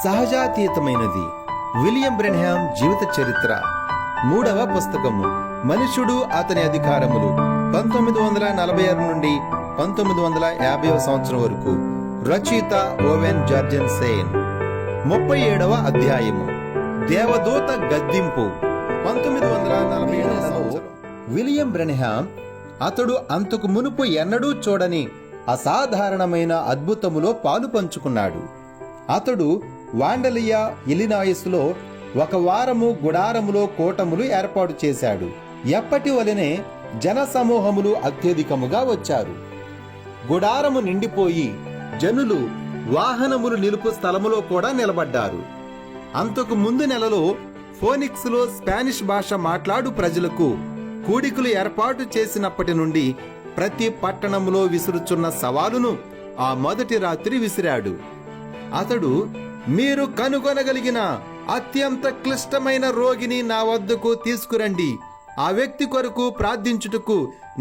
సహజాతీతమైనది. William Branham జీవిత చరిత్ర 3వ పుస్తకము. మనుషుడు అతని అధికారములు 1946 నుండి 1950 సంవత్సరం వరకు. రచయిత ఓవెన్ జార్జెన్సేన్. 37వ అధ్యాయము. దేవదూత గద్దింపు. 1947 విలియం బ్రెన్హామ్ అతడు అంతకు మునుపు ఎన్నడూ చూడని అసాధారణమైన అద్భుతములో పాలు పంచుకున్నాడు. అతడు వాండలియా, ఇలినాయిస్లో 1 వారము గుడారములో కూటములు ఏర్పాటు చేశాడు. ఎప్పటి వలనే జనసమూహములు అత్యధికముగా వచ్చారు. గుడారము నిండిపోయి జనులు వాహనములు నిలుపు స్థలములో కూడా నిలబడ్డారు. అంతకు ముందు నెలలో ఫోనిక్స్ లో స్పానిష్ భాష మాట్లాడు ప్రజలకు కూడికలు ఏర్పాటు చేసినప్పటి నుండి ప్రతి పట్టణములో విసురుచున్న సవాలును ఆ మొదటి రాత్రి విసిరాడు. అతడు, మీరు కనుగొనగలిగిన అత్యంత క్లిష్టమైన రోగిని నా వద్దకు తీసుకురండి. ఆ వ్యక్తి కొరకు ప్రార్థించుటకు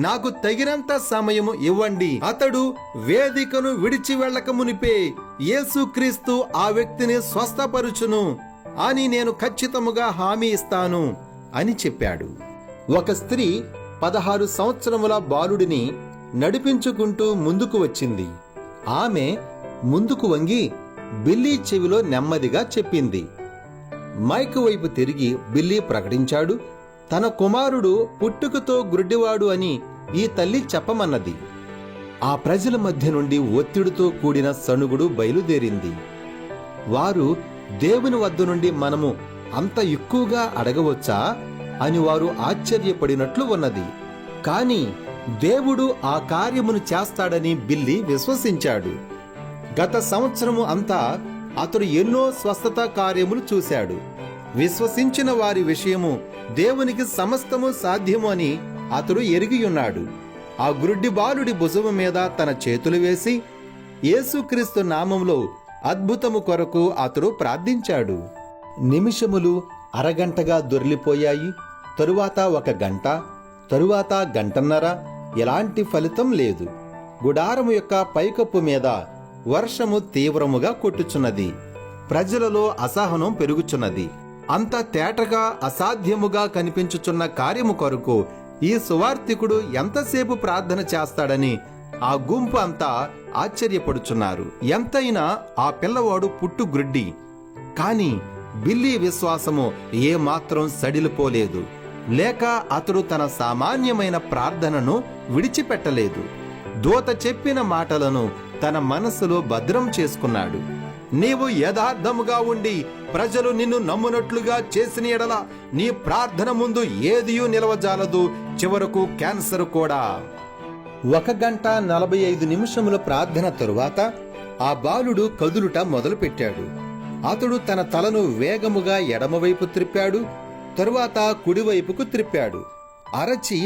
నాకు తగినంత సమయము ఇవ్వండి. అతడు వేదికను విడిచి వెళ్ళక మునిపే యేసుక్రీస్తు ఆ వ్యక్తిని స్వస్థపరుచును అని నేను ఖచ్చితముగా హామీ ఇస్తాను అని చెప్పాడు. ఒక స్త్రీ 16 సంవత్సరముల బాలుడిని నడిపించుకుంటూ ముందుకు వచ్చింది. ఆమె ముందుకు వంగి బిల్లీ చెవిలో నెమ్మదిగా చెప్పింది. మైక్ వైపు తిరిగి బిల్లీ ప్రకటించాడు, తన కుమారుడు పుట్టుకతో గుడ్డివాడు అని ఈ తల్లి చెప్పమన్నది. ఆ ప్రజల మధ్య నుండి ఒత్తిడితో కూడిన సణుగుడు బయలుదేరింది. వారు దేవుని వద్ద నుండి మనము అంత ఎక్కువగా అడగవచ్చా అని వారు ఆశ్చర్యపడినట్లు ఉన్నది. కాని దేవుడు ఆ కార్యమును చేస్తాడని బిల్లీ విశ్వసించాడు. గత సంవత్సరము అంతా అతడు ఎన్నో స్వస్థత కార్యములు చూశాడు. విశ్వసించిన వారి విషయము దేవునికి సమస్తము సాధ్యము అని అతడు ఎరిగియున్నాడు. ఆ గుడ్డి బాలుడి భుజము మీద తన చేతులు వేసి యేసుక్రీస్తు నామములో అద్భుతము కొరకు అతడు ప్రార్థించాడు. నిమిషములు అరగంటగా దొర్లిపోయాయి. తరువాత 1 గంట, తరువాత గంటన్నర. ఎలాంటి ఫలితం లేదు. గుడారము యొక్క పైకప్పు మీద వర్షము తీవ్రముగా కొట్టుచున్నది. ప్రజలలో అసహనం పెరుగుచున్నది. అంత తేటగా అసాధ్యముగా కనిపించుచున్న కార్యము కొరకు ఈ సువార్తికుడు ఎంతసేపు ప్రార్థన చేస్తాడని ఆ గుంపు అంతా ఆశ్చర్యపడుచున్నారు. ఎంతైనా ఆ పిల్లవాడు పుట్టుగ్రుడ్డి. కాని బిల్లీ విశ్వాసము ఏమాత్రం సడిలిపోలేదు. లేక అతడు తన సామాన్యమైన ప్రార్థనను విడిచిపెట్టలేదు. దూత చెప్పిన మాటలను తన మనస్సులో భద్రం చేసుకున్నాడు. నీవు యథార్థముగా ఉండి ప్రజలు నిన్ను నమ్మునట్లుగా చేసిన ఎడల నీ ప్రార్థన ముందు ఏదియూ నిలవజాలదు, చివరకు క్యాన్సర్ కూడా. 1 గంట 45 నిమిషముల ప్రార్థన తరువాత ఆ బాలుడు కదులుట మొదలుపెట్టాడు. అతడు తన తలను వేగముగా ఎడమవైపు త్రిప్పాడు, తరువాత కుడివైపుకు త్రిప్పాడు. అరచి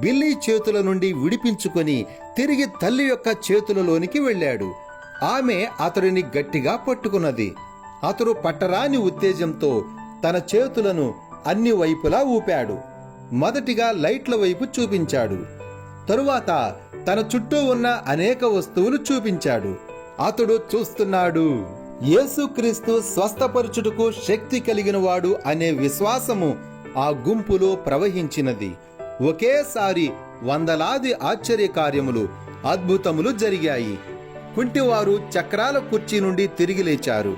బిల్లీ చేతుల నుండి విడిపించుకొని తిరిగి తల్లి యొక్క చేతులలోనికి వెళ్ళాడు. ఆమె అతడిని గట్టిగా పట్టుకున్నది. అతడు పట్టరాని ఉత్తేజంతో తన చేతులను అన్ని వైపులా ఊపాడు. మొదటిగా లైట్ల వైపు చూపించాడు. తరువాత తన చుట్టూ ఉన్న అనేక వస్తువులు చూపించాడు. అతడు చూస్తున్నాడు. యేసుక్రీస్తు స్వస్థపరచుటకు శక్తి కలిగిన వాడు అనే విశ్వాసము ఆ గుంపులో ప్రవహించినది. ఒకేసారి వందలాది ఆశ్చర్యకార్యములు, అద్భుతములు జరిగాయి. కుంటివారు చక్రాల కుర్చీ నుండి తిరిగి లేచారు.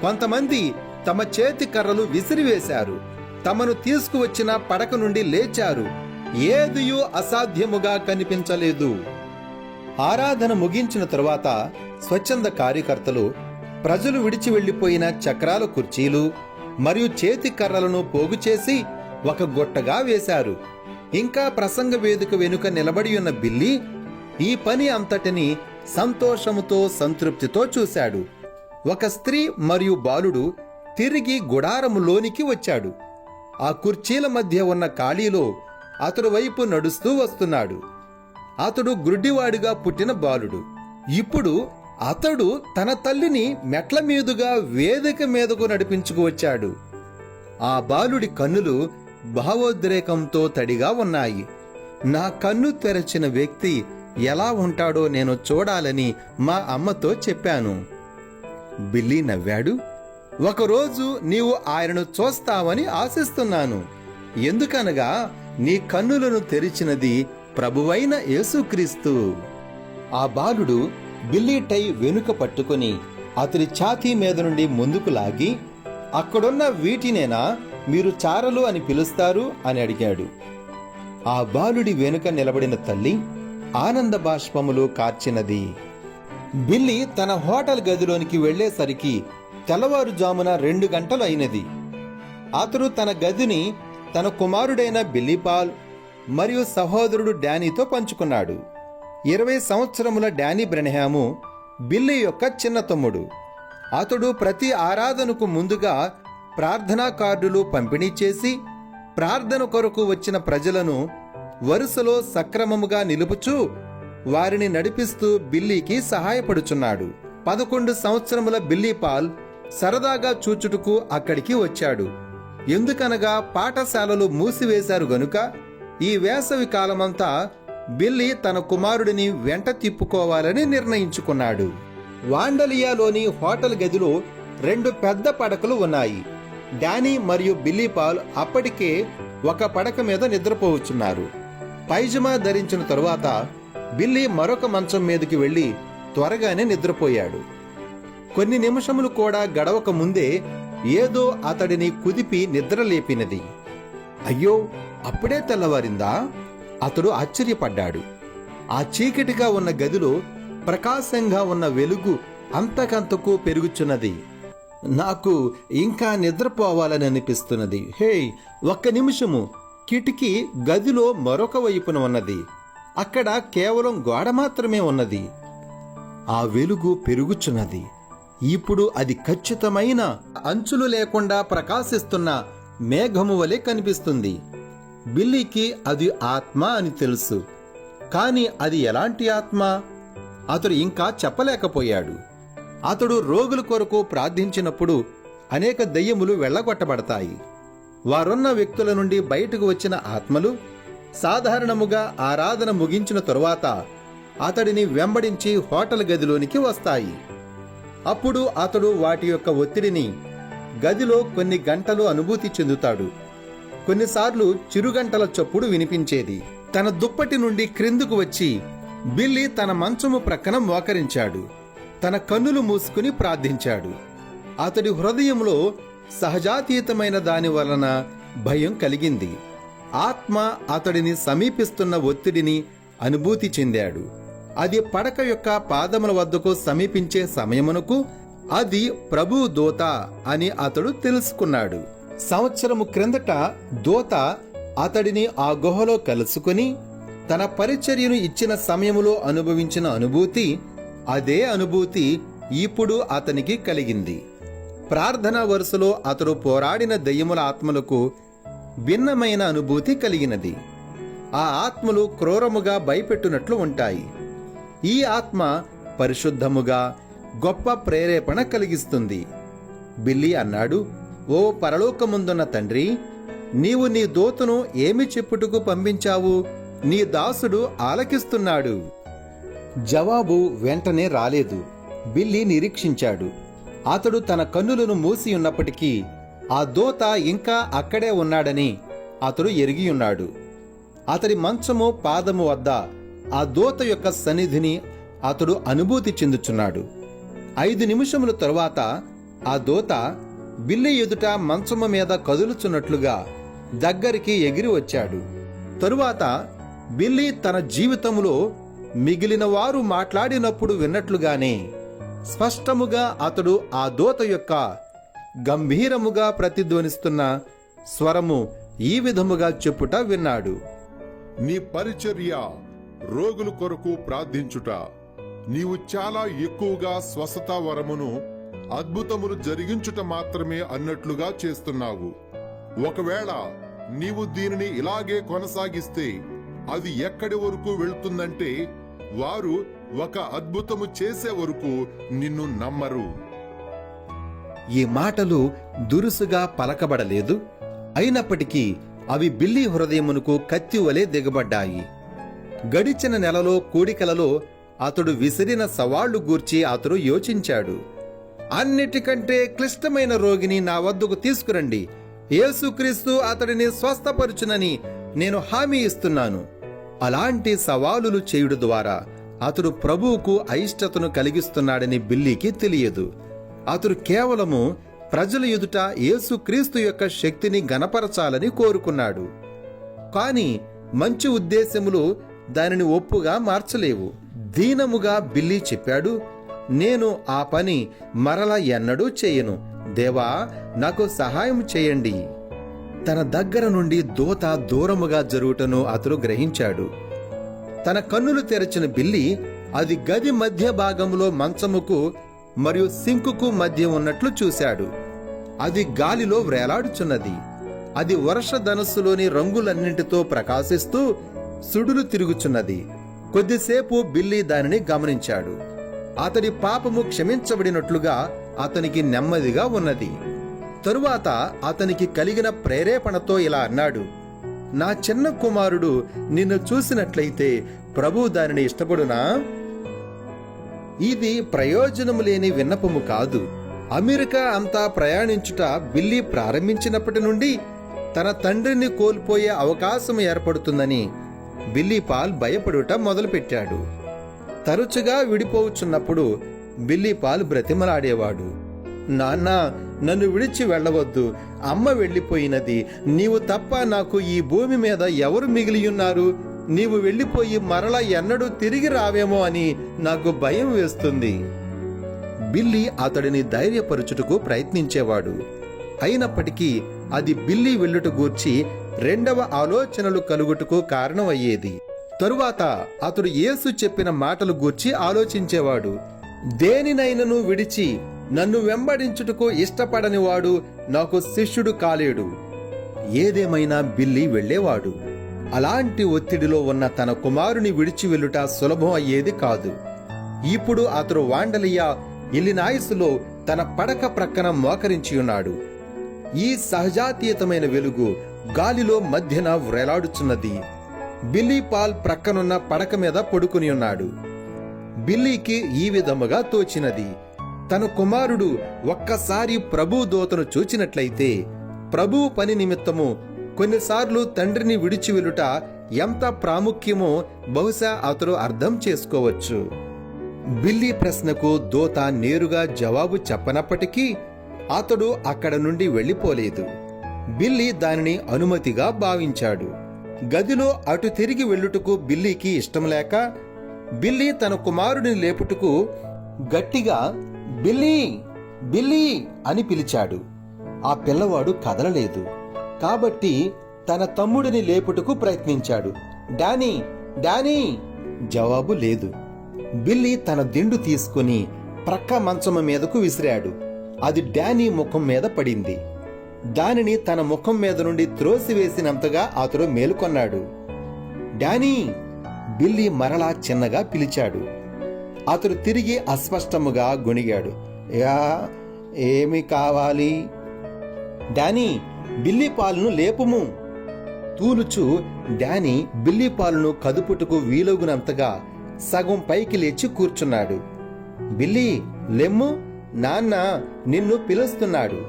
కొంతమంది తమ చేతి కర్రలు విసిరివేశారు. తమను తీసుకువచ్చిన పడక నుండి లేచారు. ఏదియూ అసాధ్యముగా కనిపించలేదు. ఆరాధన ముగించిన తరువాత స్వచ్ఛంద కార్యకర్తలు ప్రజలు విడిచి వెళ్లిపోయిన చక్రాల కుర్చీలు మరియు చేతి కర్రలను పోగు చేసి ఒక గుట్టగా వేశారు. ఇంకా ప్రసంగ వేదిక వెనుక నిలబడి ఉన్న బిల్లీ ఈ పని అంతటిని సంతోషముతో సంతృప్తితో చూశాడు. ఒక స్త్రీ మరియు బాలుడు తిరిగి గుడారములోనికి వచ్చాడు. ఆ కుర్చీల మధ్య ఉన్న ఖాళీలో అతడు వైపు నడుస్తూ వస్తున్నాడు. అతడు గ్రుడ్డివాడిగా పుట్టిన బాలుడు. ఇప్పుడు అతడు తన తల్లిని మెట్ల మీదుగా వేదిక మీదకు నడిపించుకు వచ్చాడు. ఆ బాలుడి కన్నులు భావోద్రేకంతో తడిగా ఉన్నాయి. నా కన్ను తెరచిన వ్యక్తి ఎలా ఉంటాడో నేను చూడాలని మా అమ్మతో చెప్పాను. బిల్లీ నవ్వాడు. ఒకరోజు నీవు ఆయనను చూస్తావని ఆశిస్తున్నాను. ఎందుకనగా నీ కన్నులను తెరిచినది ప్రభువైన యేసుక్రీస్తు. ఆ బాలుడు బిల్లీ టై వెనుక పట్టుకుని అతని ఛాతీ మీద నుండి ముందుకు లాగి, అక్కడున్న వీటినేనా మీరు చారలు అని పిలుస్తారు అని అడిగాడు. ఆ బాలుడి వెనుక నిలబడిన తల్లి ఆనంద బాష్పములు కార్చినది. బిల్లీ తన హోటల్ గదిలోనికి వెళ్లేసరికి తెల్లవారుజామున 2 గంటలు అయినది. అతడు తన గదిని తన కుమారుడైన బిల్లీ పాల్ మరియు సహోదరుడు డానీతో పంచుకున్నాడు. 20 సంవత్సరముల డానీ బ్రెన్హాము బిల్లీ యొక్క చిన్న తమ్ముడు. అతడు ప్రతి ఆరాధనకు ముందుగా ప్రార్థనా కార్డులు పంపిణీ చేసి ప్రార్థన కొరకు వచ్చిన ప్రజలను వరుసలో సక్రమముగా నిలుపుచూ వారిని నడిపిస్తూ బిల్లీకి సహాయపడుచున్నాడు. 11 సంవత్సరముల బిల్లీ పాల్ సరదాగా చూచుటకు అక్కడికి వచ్చాడు. ఎందుకనగా పాఠశాలలు మూసివేశారు గనుక ఈ వేసవి కాలమంతా బిల్లీ తన కుమారుడిని వెంట తిప్పుకోవాలని నిర్ణయించుకున్నాడు. వాండలియాలోని హోటల్ గదిలో 2 పెద్ద పడకలు ఉన్నాయి. డానీ మరియు బిల్లీ పాల్ అప్పటికే ఒక పడక మీద నిద్రపోవచ్చున్నారు. పైజమా ధరించిన తరువాత బిల్లీ మరొక మంచం మీదకి వెళ్లి త్వరగానే నిద్రపోయాడు. కొన్ని నిమిషములు కూడా గడవక ముందే ఏదో అతడిని కుదిపి నిద్రలేపినది. అయ్యో, అప్పుడే తెల్లవారిందా? అతడు ఆశ్చర్యపడ్డాడు. ఆ చీకటిగా ఉన్న గదిలో ప్రకాశంగా ఉన్న వెలుగు అంతకంతకు పెరుగుచున్నది. నాకు ఇంకా నిద్రపోవాలని అనిపిస్తున్నది. హే, ఒక్క నిమిషము. కిటికీ గదిలో మరొక వైపున ఉన్నది. అక్కడ కేవలం గోడ మాత్రమే ఉన్నది. ఆ వెలుగు పెరుగుచున్నది. ఇప్పుడు అది ఖచ్చితమైన అంచులు లేకుండా ప్రకాశిస్తున్న మేఘము వలె కనిపిస్తుంది. బిల్లీకి అది ఆత్మ అని తెలుసు. కాని అది ఎలాంటి ఆత్మ? అతడు ఇంకా చెప్పలేకపోయాడు. అతడు రోగుల కొరకు ప్రార్థించినప్పుడు అనేక దెయ్యములు వెళ్ళగొట్టబడతాయి. వారున్న వ్యక్తుల నుండి బయటకు వచ్చిన ఆత్మలు సాధారణముగా ఆరాధన ముగించిన తరువాత అతడిని వెంబడించి హోటల్ గదిలోనికి వస్తాయి. అప్పుడు అతడు వాటి యొక్క ఒత్తిడిని గదిలో కొన్ని గంటలు అనుభూతి చెందుతాడు. కొన్నిసార్లు చిరుగంటల చప్పుడు వినిపించేది. తన దుప్పటి నుండి క్రిందుకు వచ్చి బిల్లీ తన మంచము ప్రక్కన మోకరించాడు. తన కన్నులు మూసుకుని ప్రార్థించాడు. అతడి హృదయంలో సహజాతీతమైన దాని వలన భయం కలిగింది. ఆత్మ అతడిని సమీపిస్తున్న ఒత్తిడిని అనుభూతి చెందాడు. అది పడక యొక్క పాదముల వద్దకు సమీపించే సమయమునకు అది ప్రభువు దూత అని అతడు తెలుసుకున్నాడు. సంవత్సరము క్రిందట దూత అతడిని ఆ గుహలో కలుసుకుని తన పరిచర్యను ఇచ్చిన సమయములో అనుభవించిన అనుభూతి, అదే అనుభూతి ఇప్పుడు అతనికి కలిగింది. ప్రార్థనా వరుసలో అతడు పోరాడిన దెయ్యముల ఆత్మలకు భిన్నమైన అనుభూతి కలిగినది. ఆ ఆత్మలు క్రూరముగా భయపెట్టునట్లు ఉంటాయి. ఈ ఆత్మ పరిశుద్ధముగా గొప్ప ప్రేరేపణ కలిగిస్తుంది. బిల్లీ అన్నాడు, ఓ పరలోకముందున్న తండ్రి, నీవు నీ దూతను ఏమి చెప్పుటకు పంపించావు? నీ దాసుడు ఆలకిస్తున్నాడు. జవాబు వెంటనే రాలేదు. బిల్లీ నిరీక్షించాడు. అతడు తన కన్నులను మూసి ఉన్నప్పటికీ ఆ దూత ఇంకా అక్కడే ఉన్నాడని అతడు ఎరిగియున్నాడు. అతడి మంచము పాదము వద్ద ఆ దూత యొక్క సన్నిధిని అతడు అనుభూతి చెందుచున్నాడు. 5 నిమిషముల తరువాత ఆ దూత బిల్లీ ఎదుట మంచము మీద కదులుచున్నట్లుగా దగ్గరికి ఎగిరి వచ్చాడు. తరువాత బిల్లీ తన జీవితములో మిగిలిన వారు మాట్లాడినప్పుడు విన్నట్లుగానే స్పష్టముగా అతడు ఆ దూత యొక్క గంభీరముగా ప్రతిధ్వనిస్తున్న స్వరము ఈ విధముగా చెప్పుట విన్నాడు. నీ పరిచర్య రోగుల కొరకు ప్రార్థించుట, నీవు చాలా ఎక్కువగా స్వస్థత వరమును అద్భుతములు జరిగించుట మాత్రమే అన్నట్లుగా చేస్తున్నావు. ఒకవేళ నీవు దీనిని ఇలాగే కొనసాగిస్తే అది ఎక్కడి వరకు వెళ్తుందంటే వారు ఒక అద్భుతము చేసే వరకు నిన్ను నమ్మరు. ఈ మాటలు దురుసుగా పలకబడలేదు. అయినప్పటికీ అవి బిల్లీ హృదయమునకు కత్తివలే దిగబడ్డాయి. గడిచిన నెలలో కూడికలలో అతడు విసిరిన సవాళ్లు గూర్చి అతడు యోచించాడు. అన్నిటికంటే క్లిష్టమైన రోగిని నా వద్దకు తీసుకురండి. యేసుక్రీస్తు అతడిని స్వస్థపరచునని నేను హామీ ఇస్తున్నాను. అలాంటి సవాలులు చేయుడు ద్వారా అతడు ప్రభువుకు అయిష్టతను కలిగిస్తున్నాడని బిల్లీకి తెలియదు. అతడు కేవలము ప్రజల ఎదుట యేసుక్రీస్తు యొక్క శక్తిని గణపరచాలని కోరుకున్నాడు. కాని మంచి ఉద్దేశములు దానిని ఒప్పుగా మార్చలేవు. దీనముగా బిల్లీ చెప్పాడు, నేను ఆ పని మరలా ఎన్నడూ చేయను. దేవా, నాకు సహాయం చేయండి. తన దగ్గర నుండి దూత దూరముగా జరుగుటను అతడు గ్రహించాడు. తన కన్నులు తెరచిన బిల్లీ అది గది మధ్య భాగంలో మంచముకు మరియు సింకుకు మధ్య ఉన్నట్లు చూశాడు. అది గాలిలో వ్రేలాడుచున్నది. అది వర్షధనస్సులోని రంగులన్నింటితో ప్రకాశిస్తూ సుడులు తిరుగుచున్నది. కొద్దిసేపు బిల్లీ దానిని గమనించాడు. అతడి పాపము క్షమించబడినట్లుగా అతనికి నెమ్మదిగా ఉన్నది. తరువాత అతనికి కలిగిన ప్రేరేపణతో ఇలా అన్నాడు, నా చిన్న కుమారుడు నిన్ను చూసినట్లయితే ప్రభు దానిని ఇష్టపడునా? ఇది ప్రయోజనము లేని విన్నపము కాదు. అమెరికా అంతా ప్రయాణించుట బిల్లీ ప్రారంభించినప్పటి నుండి తన తండ్రిని కోల్పోయే అవకాశం ఏర్పడుతుందని బిల్లీ పాల్ భయపడుట మొదలుపెట్టాడు. తరచుగా విడిపోవచ్చున్నప్పుడు బిల్లీ పాల్ బ్రతిమలాడేవాడు, నాన్న, నన్ను విడిచి వెళ్ళవద్దు. అమ్మ వెళ్ళిపోయినది. నీవు తప్ప నాకు ఈ భూమి మీద ఎవరు మిగిలియున్నారు? నీవు వెళ్ళిపోయి మరలా ఎన్నడూ తిరిగి రావేమో అని నాకు భయం వేస్తుంది. బిల్లీ అతడిని ధైర్యపరచుటకు ప్రయత్నించేవాడు. అయినప్పటికీ అది బిల్లీ వెళ్ళుట గూర్చి రెండవ ఆలోచనలు కలుగుటకు కారణమయ్యేది. తరువాత అతడు యేసు చెప్పిన మాటలు గూర్చి ఆలోచించేవాడు. దేనినైనను విడిచి నన్ను వెంబడించుటకు ఇష్టపడనివాడు నాకు శిష్యుడు కాలేడు. ఏదేమైనా బిల్లీ వెళ్ళేవాడు. అలాంటి ఒత్తిడిలో ఉన్న తన కుమారుని విడిచి వెళ్ళుట సులభం అయ్యేది కాదు. ఇప్పుడు అతడు వాండలియా ఇల్లినాయిసులో తన పడక ప్రక్కన మోకరించియున్నాడు. ఈ సహజాతీయతమైన వెలుగు గాలిలో మధ్యన వ్రేలాడుచున్నది. బిల్లీ పాల్ ప్రక్కనున్న పడక మీద పడుకుని ఉన్నాడు. బిల్లీకి ఈ విధముగా తోచినది, తన కుమారుడు ఒక్కసారి ప్రభు దూతను చూచినట్లయితే ప్రభువు పని నిమిత్తము కొన్నిసార్లు తండ్రిని విడిచి వెళ్ళుట ఎంత ప్రాముఖ్యమో బహుశా అతడు అర్థం చేసుకోవచ్చు. బిల్లీ ప్రశ్నకు దూత నేరుగా జవాబు చెప్పనప్పటికీ అతడు అక్కడ నుండి వెళ్ళిపోలేదు. బిల్లీ దానిని అనుమతిగా భావించాడు. గదిలో అటు తిరిగి వెళ్ళుటకు బిల్లీకి ఇష్టం లేక బిల్లీ తన కుమారుడిని లేపుటకు గట్టిగా బిల్లీ, బిల్లీ అని పిలిచాడు. ఆ పిల్లవాడు కదలలేదు. కాబట్టి తన తమ్ముడిని లేపుటకు ప్రయత్నించాడు. Danny, Danny! జవాబు లేదు. బిల్లీ తన దిండు తీసుకుని ప్రక్క మంచము మీదకు విసిరాడు. అది డానీ ముఖం మీద పడింది. దానిని తన ముఖం మీద నుండి త్రోసివేసినంతగా అతడు మేలుకొన్నాడు. డానీ! బిల్లీ మరలా చిన్నగా పిలిచాడు. అతడు తిరిగి అస్పష్టముగా గొణిగాడు. యా, ఏమి కావాలి? డానీ, బిల్లీ పాలును లేపుము. తూలుచు డానీ బిల్లీ పాలును కదుపుటకు వీలగునంతగా సగం పైకి లేచి కూర్చున్నాడు. బిల్లీ, లెమ్ము, నాన్న నిన్ను పిలుస్తున్నాడు.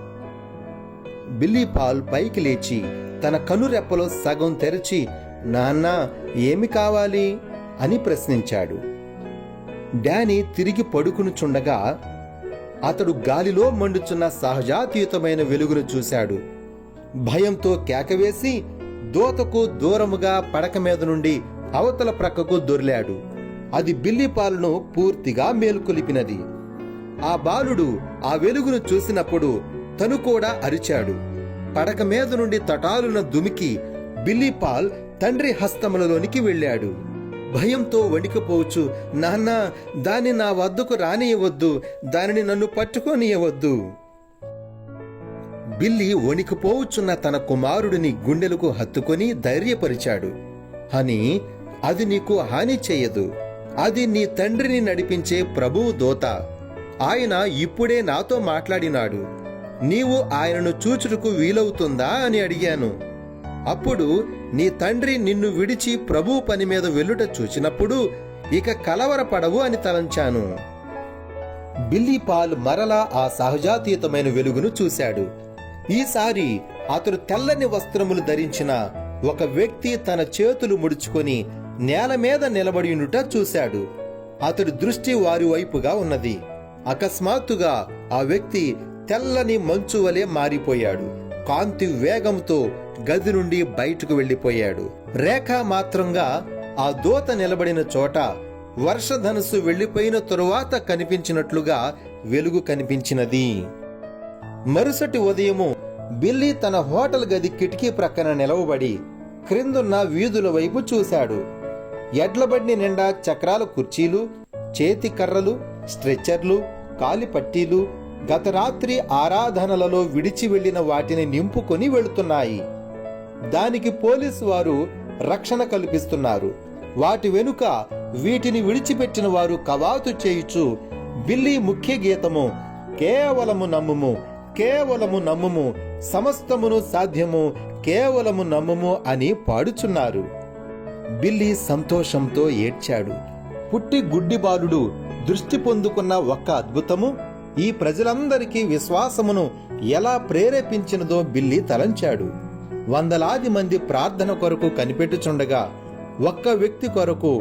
బిల్లీ పాల్ పైకి లేచి తన కనురెప్పలో సగం తెరచి, నాన్న, ఏమి కావాలి అని ప్రశ్నించాడు. డానీ తిరిగి పడుకునుచుండగా అతడు గాలిలో మండుచున్న సహజాతీతమైన వెలుగును చూశాడు. భయంతో కేకవేసి దూతకు దూరముగా పడక మీద నుండి అవతల ప్రక్కకు దొర్లాడు. అది బిల్లీ పాలును పూర్తిగా మేలుకొలిపినది. ఆ బాలుడు ఆ వెలుగును చూసినప్పుడు తను కూడా అరిచాడు. పడక మీద నుండి తటాలున దుమికి బిల్లీ పాల్ తండ్రి హస్తములలోనికి వెళ్ళాడు. భయంతో వణికిపోవచ్చు, నాన్న, దాన్ని నా వద్దకు రానియవద్దు, దానిని నన్ను పట్టుకోనియవద్దు. బిల్లీ వణికిపోవచ్చున్న తన కుమారుడిని గుండెలకు హత్తుకొని ధైర్యపరిచాడు. అని అది నీకు హాని చేయదు. అది నీ తండ్రిని నడిపించే ప్రభువు దూత. ఆయన ఇప్పుడే నాతో మాట్లాడినాడు. నీవు ఆయనను చూచుటకు వీలవుతుందా అని అడిగాను. అప్పుడు నీ తండ్రి నిన్ను విడిచి ప్రభువు పని మీద వెళ్ళుట చూచినప్పుడు ఇక కలవరపడవు అని తలంచాను. బిల్లీ పాల్ మరలా ఆ సహజాతీతమైన వెలుగును చూశాడు. ఈసారి అతడు తెల్లని వస్త్రములు ధరించిన ఒక వ్యక్తి తన చేతులు ముడుచుకొని నేల మీద నిలబడియుండుట చూశాడు. అతడి దృష్టి వారి వైపుగా ఉన్నది. అకస్మాత్తుగా ఆ వ్యక్తి తెల్లని మంచు వలె మారిపోయాడు. కాంతి వేగంతో గది నుండి బయటకు వెళ్లిపోయాడు. రేఖా మాత్రంగా ఆ దూత నిలబడిన చోట వర్షధనుసు వెళ్లిపోయిన తరువాత కనిపించినట్లుగా వెలుగు కనిపించినది. మరుసటి ఉదయము బిల్లీ తన హోటల్ గది కిటికీ ప్రక్కన నిలవబడి క్రిందున్న వీధుల వైపు చూశాడు. ఎడ్లబండి నిండా చక్రాల కుర్చీలు, చేతి కర్రలు, స్ట్రెచ్చర్లు, కాలిపట్టీలు గత రాత్రి ఆరాధనలలో విడిచి వెళ్లిన వాటిని నింపుకొని వెళుతున్నాయి. దానికి పోలీసు వారు రక్షణ కల్పిస్తున్నారు. వాటి వెనుక వీటిని విడిచిపెట్టిన వారు కవాతు చేయుచు బిల్లీ ముఖ్య గీతము కేవలము నమ్ముము, కేవలము నమ్ముము, సమస్తమును సాధ్యము, కేవలము నమ్ముము అని పాడుచున్నారు. బిల్లీ సంతోషంతో ఏడ్చాడు. పుట్టి గుడ్డి బాలుడు దృష్టి పొందుకున్న ఒక్క అద్భుతము ఈ ప్రజలందరికీ విశ్వాసమును ఎలా ప్రేరేపించినదో బిల్లీ తలంచాడు. వందలాది మంది ప్రార్థన కొరకు కనిపెట్టుచుండగా ఒక్క వ్యక్తి కొరకు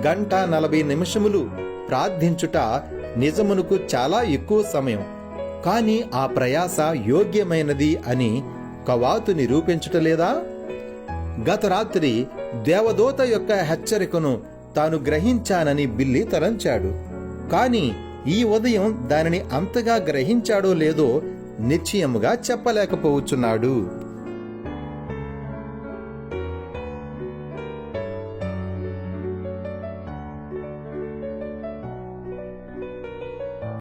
1:40 ప్రార్థించుట నిజమునకు చాలా ఎక్కువ సమయం. కాని ఆ ప్రయాస యోగ్యమైనది అని కవాతు నిరూపించుటలేదా? గత రాత్రి దేవదూత యొక్క హెచ్చరికను తాను గ్రహించానని బిల్లీ తలంచాడు. కాని ఈ ఉదయం దానిని అంతగా గ్రహించాడో లేదో నిశ్చయముగా చెప్పలేకపోవచ్చున్నాడు.